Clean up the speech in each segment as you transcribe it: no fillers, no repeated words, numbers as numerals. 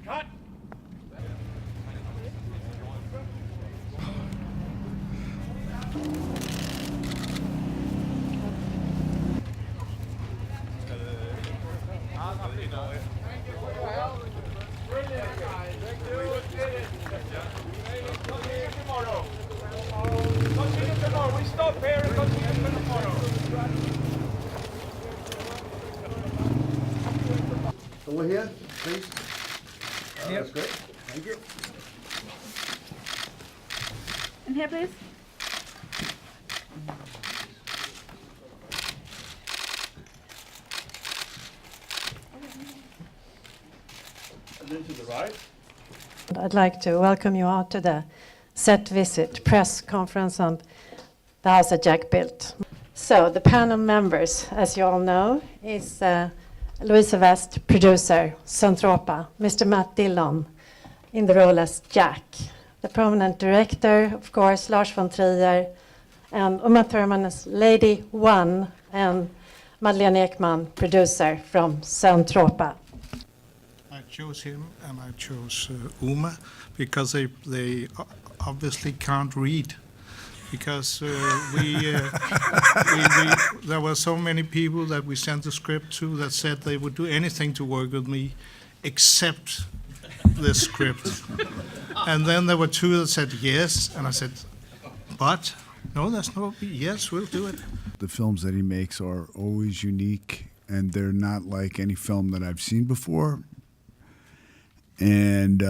Cut! We stop here and continue tomorrow. So we're here, please. That's great. Thank you. And here, please. And then to the right. I'd like to welcome you all to the set visit press conference on the house that Jack built. So the panel members, as you all know, is Louisa West, producer, Zentropa, Mr. Matt Dillon in the role as Jack. The prominent director, of course, Lars von Trier, and Thurman as Lady One, and Madeleine Ekman, producer from Zentropa. I chose him and I chose Uma because they obviously can't read. Because there were so many people that we sent the script to that said they would do anything to work with me except this script. And then there were two that said yes, and I said, but no, that's no, yes, we'll do it. The films that he makes are always unique, and they're not like any film that I've seen before. And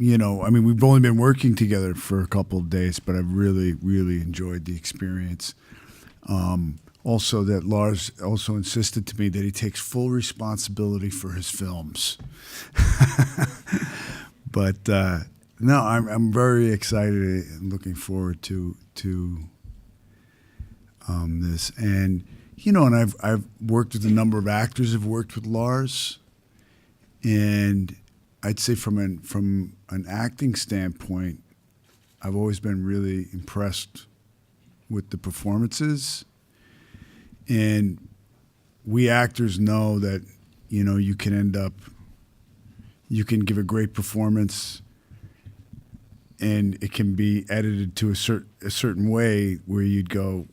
you know, I mean, we've only been working together for a couple of days, but I've really, really enjoyed the experience. Also, that Lars also insisted to me that he takes full responsibility for his films. But no, I'm very excited and looking forward to this. And you know, and I've worked with a number of actors who've worked with Lars, and I'd say from an acting standpoint, I've always been really impressed with the performances. And we actors know that, you know, you can give a great performance and it can be edited to a certain way where you kind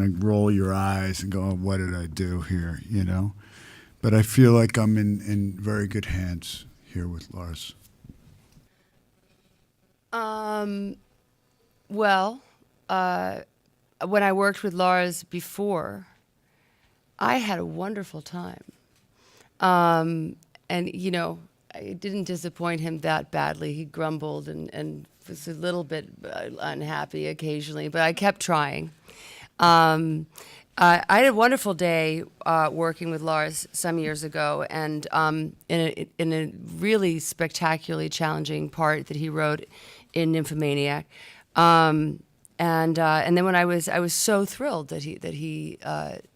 of roll your eyes and go, oh, what did I do here, you know? But I feel like I'm in very good hands here with Lars. Well, when I worked with Lars before, I had a wonderful time. And, you know, I didn't disappoint him that badly. He grumbled and was a little bit unhappy occasionally, but I kept trying. I had a wonderful day working with Lars some years ago, and in a really spectacularly challenging part that he wrote in Nymphomaniac. And then when I was so thrilled that he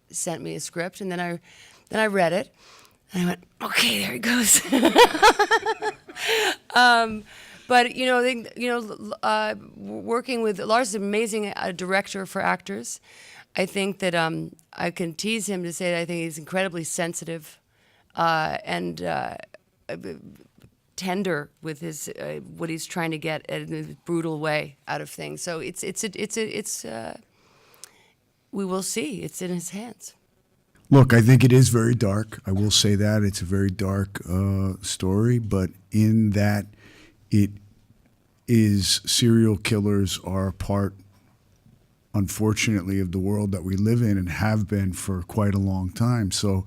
sent me a script, and then I read it, and I went, okay, there it goes. But working with Lars is an amazing director for actors. I think that I can tease him to say that I think he's incredibly sensitive and tender with his what he's trying to get in a brutal way out of things. So it's we will see. It's in his hands. Look, I think it is very dark. I will say that. It's a very dark story, but in that it is serial killers are a part, unfortunately, of the world that we live in and have been for quite a long time. So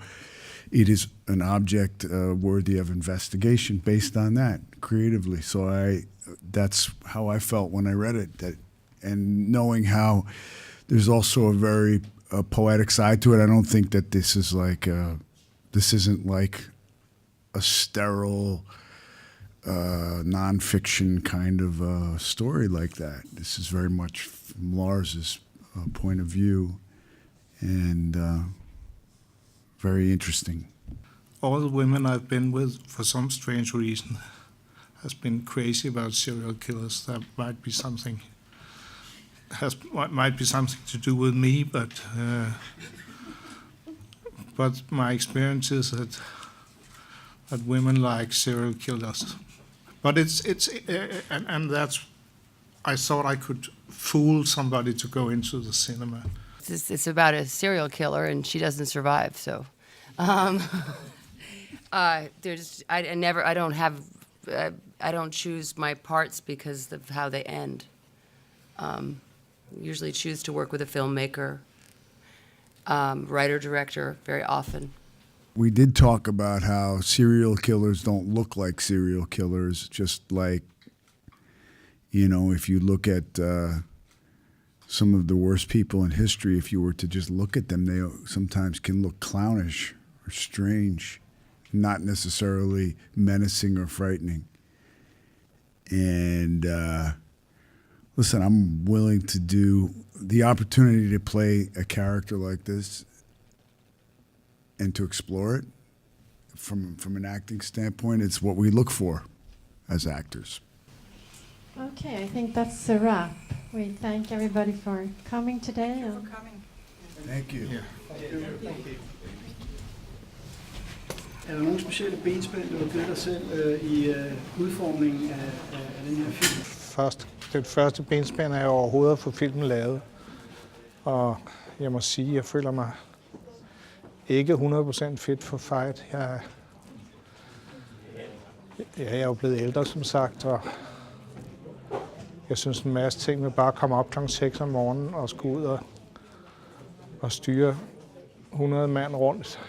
it is an object worthy of investigation based on that, creatively. So that's how I felt when I read it. And knowing how there's also a very poetic side to it. I don't think that this is like this isn't like a sterile nonfiction kind of story like that. This is very much from Lars's point of view, and very interesting. All the women I've been with, for some strange reason, has been crazy about serial killers. That might be something to do with me, but my experience is that that women like serial killers. But and that's, I thought I could fool somebody to go into the cinema. It's about a serial killer, and she doesn't survive. So, I don't choose my parts because of how they end. Usually choose to work with a filmmaker, writer, director, very often. We did talk about how serial killers don't look like serial killers, just like, you know, if you look at some of the worst people in history, if you were to just look at them, they sometimes can look clownish or strange, not necessarily menacing or frightening. And listen, I'm willing to do the opportunity to play a character like this and to explore it from an acting standpoint. It's what we look for as actors. Okay, I think that's a wrap. We thank everybody for coming today. Thank you. Yeah. Er der nogle specielle benspænd, du har givet dig selv i udformningen af den her film? Det første benspænd er overhovedet at få filmen lavet. Og jeg må sige, at jeg føler mig ikke 100% fit for fight. Jeg er jo blevet ældre, som sagt, og jeg synes en masse ting med bare at komme op kl. 6 om morgenen og skulle ud og styre 100 mand rundt.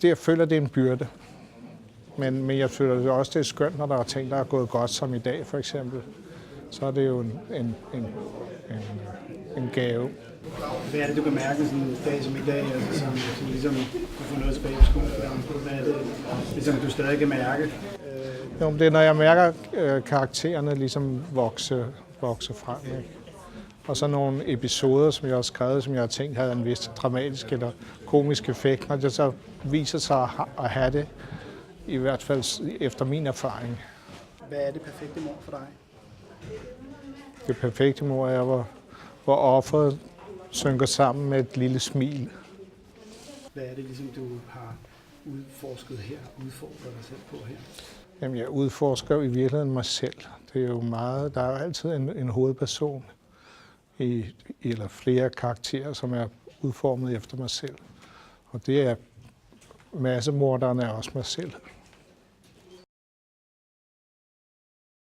Jeg føler, det er en byrde. Men jeg føler også, det er skønt, når der er ting, der er gået godt, som i dag for eksempel. Så er det jo en gave. Hvad er det, du kan mærke sådan en dag som i dag, altså, som ligesom du får noget tilbage på skolen? Hvad er det, ligesom du stadig kan mærke? Jo, det er, når jeg mærker karaktererne ligesom vokse frem. Ikke? Og så nogle episoder, som jeg har skrevet, som jeg har tænkt havde en vis dramatisk eller komisk effekt, når det så viser sig at have det, i hvert fald efter min erfaring. Hvad er det perfekte mord for dig? Det perfekte mord er, hvor offeret synker sammen med et lille smil. Hvad er det, ligesom du har udforsket her, udfordret dig selv på her? Jamen, jeg udforsker jo i virkeligheden mig selv. Det er jo meget, der er jo altid en hovedperson eller flere karakterer, som er udformet efter mig selv. Og det er massemorderne er også mig selv.